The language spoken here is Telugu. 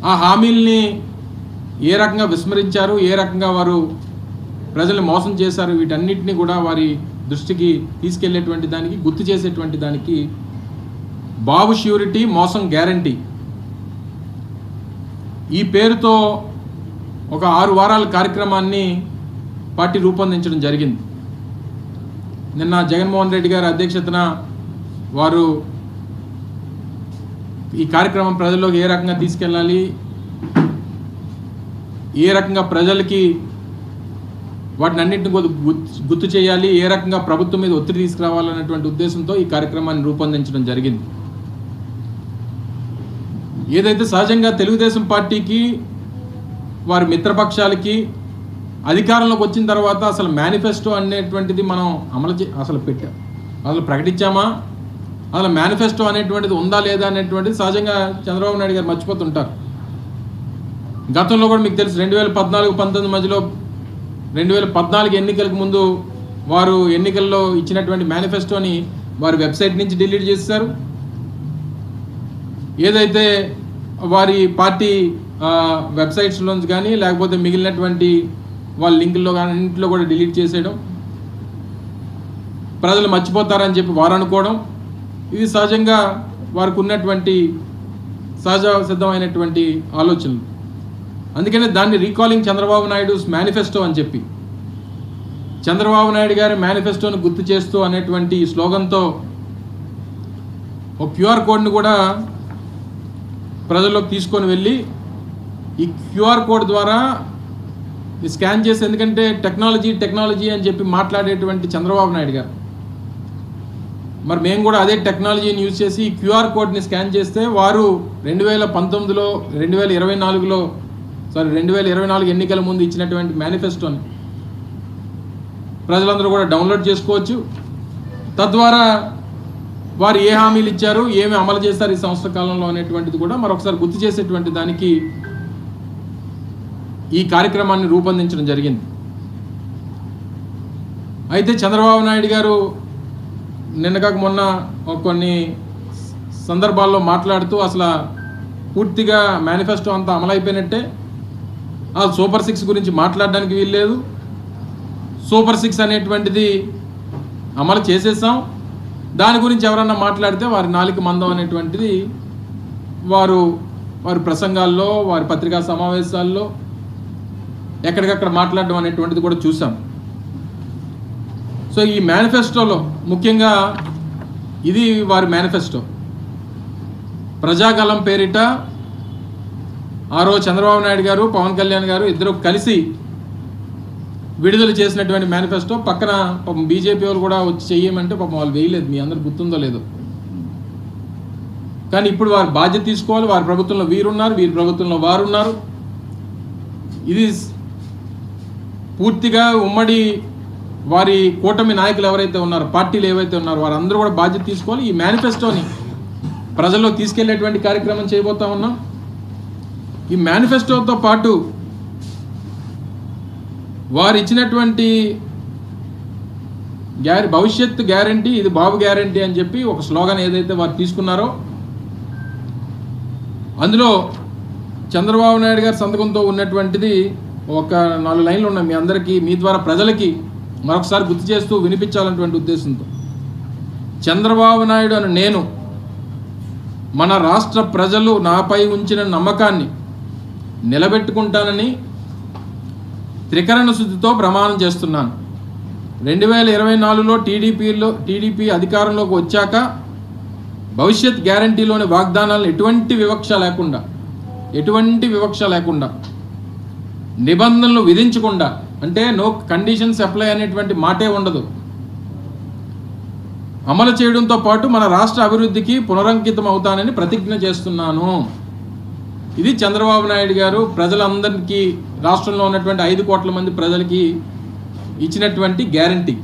ఆ హామీల్ని ఏ రకంగా విస్మరించారు, ఏ రకంగా వారు ప్రజల్ని మోసం చేశారు, వీటన్నిటిని కూడా వారి దృష్టికి తీసుకెళ్లేటువంటి దానికి, గుర్తు చేసేటువంటి దానికి బాబు ష్యూరిటీ మోసం గ్యారంటీ ఈ పేరుతో ఒక 6 వారాల కార్యక్రమాన్ని పార్టీ రూపొందించడం జరిగింది. నిన్న జగన్మోహన్ రెడ్డి గారి అధ్యక్షతన వారు ఈ కార్యక్రమం ప్రజల్లోకి ఏ రకంగా తీసుకెళ్ళాలి, ఏ రకంగా ప్రజలకి వాటిని అన్నింటిని గుర్తు చేయాలి, ఏ రకంగా ప్రభుత్వం మీద ఒత్తిడి తీసుకురావాలన్నటువంటి ఉద్దేశంతో ఈ కార్యక్రమాన్ని రూపొందించడం జరిగింది. ఏదైతే సహజంగా తెలుగుదేశం పార్టీకి వారి మిత్రపక్షాలకి అధికారంలోకి వచ్చిన తర్వాత అసలు మేనిఫెస్టో అనేటువంటిది మనం అసలు ప్రకటించామా, అసలు మేనిఫెస్టో అనేటువంటిది ఉందా లేదా అనేటువంటిది సహజంగా చంద్రబాబు నాయుడు గారు మర్చిపోతుంటారు. గతంలో కూడా మీకు తెలుసు 2014-19 మధ్యలో 2014 ఎన్నికలకు ముందు వారు ఎన్నికల్లో ఇచ్చినటువంటి మేనిఫెస్టోని వారి వెబ్సైట్ నుంచి డిలీట్ చేశారు. ఏదైతే వారి పార్టీ వెబ్సైట్స్లోంచి కానీ లేకపోతే మిగిలినటువంటి వాళ్ళ లింకుల్లో కానీ అన్నింటిలో కూడా డిలీట్ చేసేయడం, ప్రజలు మర్చిపోతారని చెప్పి వారు అనుకోవడం, ఇది సహజంగా వారికి ఉన్నటువంటి సహజ సిద్ధమైనటువంటి ఆలోచనలు. అందుకనే దాన్ని రీకాలింగ్ చంద్రబాబు నాయుడుస్ మేనిఫెస్టో అని చెప్పి, చంద్రబాబు నాయుడు గారి మేనిఫెస్టోను గుర్తు చేస్తూ అనేటువంటి స్లోగన్తో ఒక క్యూఆర్ కోడ్ని కూడా ప్రజల్లోకి తీసుకొని వెళ్ళి ఈ క్యూఆర్ కోడ్ ద్వారా స్కాన్ చేసి, ఎందుకంటే టెక్నాలజీ అని చెప్పి మాట్లాడేటువంటి చంద్రబాబు నాయుడు గారు, మరి మేము కూడా అదే టెక్నాలజీని యూజ్ చేసి ఈ క్యూఆర్ కోడ్ని స్కాన్ చేస్తే వారు 2019లో 2024 ఎన్నికల ముందు ఇచ్చినటువంటి మేనిఫెస్టోని ప్రజలందరూ కూడా డౌన్లోడ్ చేసుకోవచ్చు. తద్వారా వారు ఏ హామీలు ఇచ్చారు, ఏమి అమలు చేస్తారు ఈ సంవత్సర కాలంలో అనేటువంటిది కూడా మరొకసారి గుర్తు చేసేటువంటి దానికి ఈ కార్యక్రమాన్ని రూపొందించడం జరిగింది. అయితే చంద్రబాబు నాయుడు గారు నిన్నగాక మొన్న కొన్ని సందర్భాల్లో మాట్లాడుతూ అసలు పూర్తిగా మేనిఫెస్టో అంతా అమలైపోయినట్టే, ఆ సూపర్ 6 గురించి మాట్లాడడానికి వీల్లేదు, సూపర్ 6 అనేటువంటిది అమలు చేసేసాం, దాని గురించి ఎవరన్నా మాట్లాడితే వారి నాలుక మందం అనేటువంటిది వారి ప్రసంగాల్లో, వారి పత్రికా సమావేశాల్లో ఎక్కడికక్కడ మాట్లాడడం అనేటువంటిది కూడా చూసాం. సో ఈ మేనిఫెస్టోలో ముఖ్యంగా ఇది వారి మేనిఫెస్టో. ప్రజాగలం పేరిట ఆ రోజు చంద్రబాబు నాయుడు గారు, పవన్ కళ్యాణ్ గారు ఇద్దరు కలిసి విడుదల చేసినటువంటి మేనిఫెస్టో. పక్కన పాపం బీజేపీ వాళ్ళు కూడా వచ్చి చెయ్యమంటే పాపం వాళ్ళు వేయలేదు, మీ అందరు గుర్తుందో లేదో. కానీ ఇప్పుడు వారు బాధ్యత తీసుకోవాలి. వారి ప్రభుత్వంలో వీరున్నారు, వీరి ప్రభుత్వంలో వారున్నారు. ఇది పూర్తిగా ఉమ్మడి వారి కూటమి నాయకులు ఎవరైతే ఉన్నారో, పార్టీలు ఏవైతే ఉన్నారో వారందరూ కూడా బాధ్యత తీసుకోవాలి. ఈ మేనిఫెస్టోని ప్రజల్లో తీసుకెళ్లేటువంటి కార్యక్రమం చేయబోతా ఉన్నాం. ఈ మేనిఫెస్టోతో పాటు వారు ఇచ్చినటువంటి భవిష్యత్తు గ్యారంటీ, ఇది బాబు గ్యారంటీ అని చెప్పి ఒక స్లోగన్ ఏదైతే వారు తీసుకున్నారో అందులో చంద్రబాబు నాయుడు గారి సంతకంతో ఉన్నటువంటిది ఒక 4 లైన్లు ఉన్నాయి. మీ అందరికీ, మీ ద్వారా ప్రజలకి మరొకసారి గుర్తు చేస్తూ వినిపించాలన్నటువంటి ఉద్దేశంతో, చంద్రబాబు నాయుడు అని నేను, మన రాష్ట్ర ప్రజలు నాపై ఉంచిన నమ్మకాన్ని నిలబెట్టుకుంటానని త్రికరణ శుద్ధితో ప్రమాణం చేస్తున్నాను. 2024లో టీడీపీ అధికారంలోకి వచ్చాక భవిష్యత్ గ్యారంటీలోని వాగ్దానాలను ఎటువంటి వివక్ష లేకుండా నిబంధనలు విధించకుండా, అంటే నో కండిషన్స్ అప్లై అనేటువంటి మాటే ఉండదు, అమలు చేయడంతో పాటు మన రాష్ట్ర అభివృద్ధికి పునరంకితం అవుతానని ప్రతిజ్ఞ చేస్తున్నాను. ఇది చంద్రబాబు నాయుడు గారు ప్రజలందరికీ, రాష్ట్రంలో ఉన్నటువంటి 5 కోట్ల మంది ప్రజలకి ఇచ్చినటువంటి గ్యారంటీ.